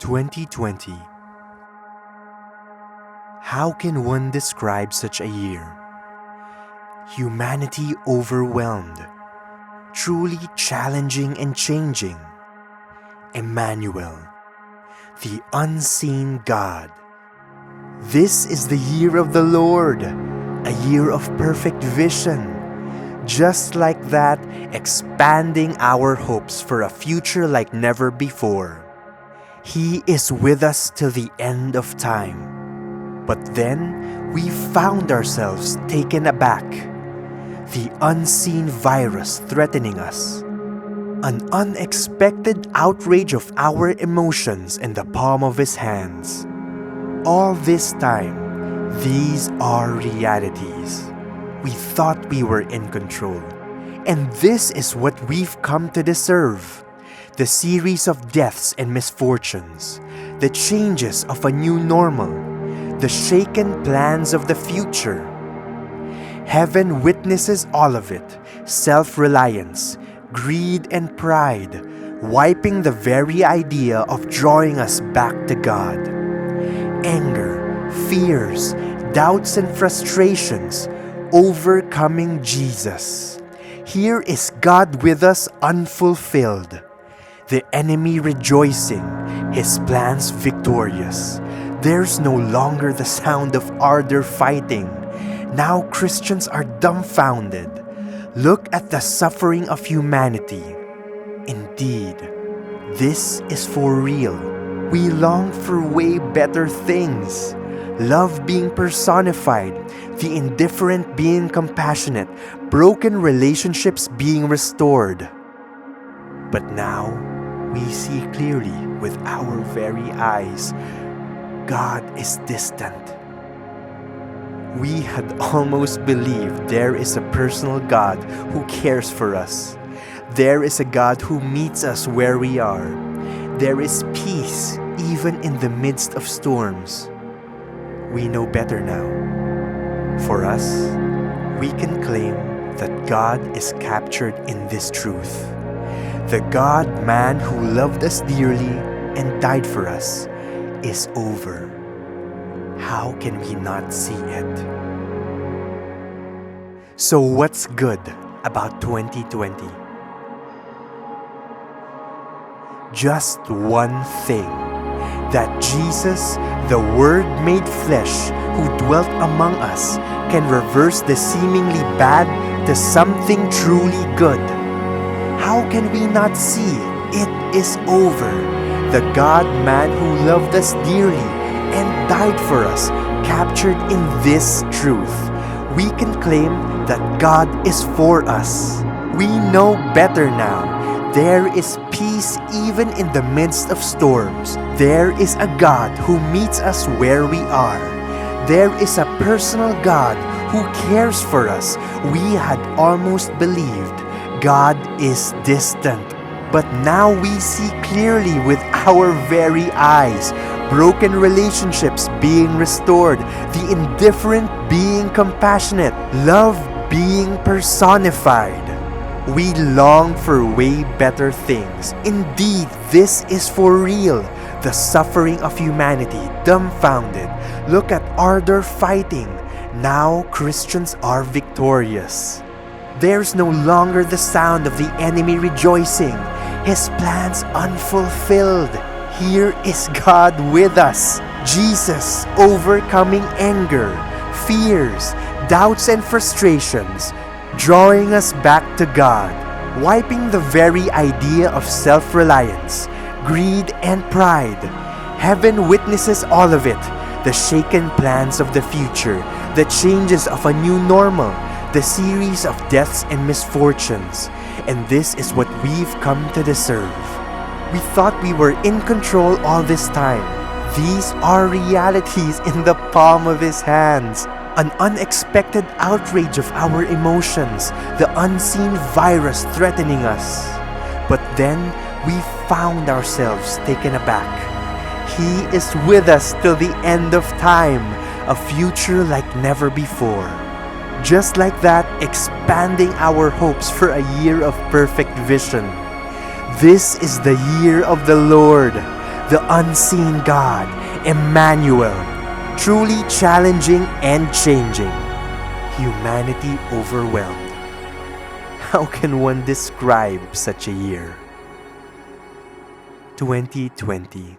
2020. How can one describe such a year? Humanity overwhelmed, truly challenging and changing. Emmanuel, the unseen God. This is the year of the Lord, a year of perfect vision. Just like that, expanding our hopes for a future like never before. He is with us till the end of time. But then, we found ourselves taken aback. The unseen virus threatening us. An unexpected outrage of our emotions in the palm of His hands. All this time, these are realities. We thought we were in control. And this is what we've come to deserve. The series of deaths and misfortunes. The changes of a new normal. The shaken plans of the future. Heaven witnesses all of it. Self-reliance, greed and pride, wiping the very idea of drawing us back to God. Anger, fears, doubts and frustrations, overcoming Jesus. Here is God with us unfulfilled. The enemy rejoicing, his plans victorious. There's no longer the sound of ardor fighting. Now Christians are dumbfounded. Look at the suffering of humanity. Indeed, this is for real. We long for way better things. Love being personified, the indifferent being compassionate, broken relationships being restored. But now, we see clearly with our very eyes, God is distant. We had almost believed there is a personal God who cares for us. There is a God who meets us where we are. There is peace even in the midst of storms. We know better now. For us, we can claim that God is captured in this truth. The God-man who loved us dearly and died for us is over. How can we not see it? So what's good about 2020? Just one thing. That Jesus, the Word made flesh, who dwelt among us, can reverse the seemingly bad to something truly good. How can we not see it is over? The God-man who loved us dearly and died for us, captured in this truth. We can claim that God is for us. We know better now. There is peace even in the midst of storms. There is a God who meets us where we are. There is a personal God who cares for us. We had almost believed God is distant. But now we see clearly with our very eyes. Broken relationships being restored. The indifferent being compassionate. Love being personified. We long for way better things. Indeed, this is for real. The suffering of humanity, dumbfounded. Look at ardor fighting. Now Christians are victorious. There's no longer the sound of the enemy rejoicing. His plans unfulfilled. Here is God with us. Jesus overcoming anger, fears, doubts and frustrations. Drawing us back to God, wiping the very idea of self-reliance, greed and pride. Heaven witnesses all of it, the shaken plans of the future, the changes of a new normal, the series of deaths and misfortunes. And this is what we've come to deserve. We thought we were in control all this time. These are realities in the palm of His hands. An unexpected outrage of our emotions, the unseen virus threatening us. But then, we found ourselves taken aback. He is with us till the end of time, a future like never before. Just like that, expanding our hopes for a year of perfect vision. This is the year of the Lord, the unseen God, Emmanuel, truly challenging and changing, humanity overwhelmed. How can one describe such a year? 2020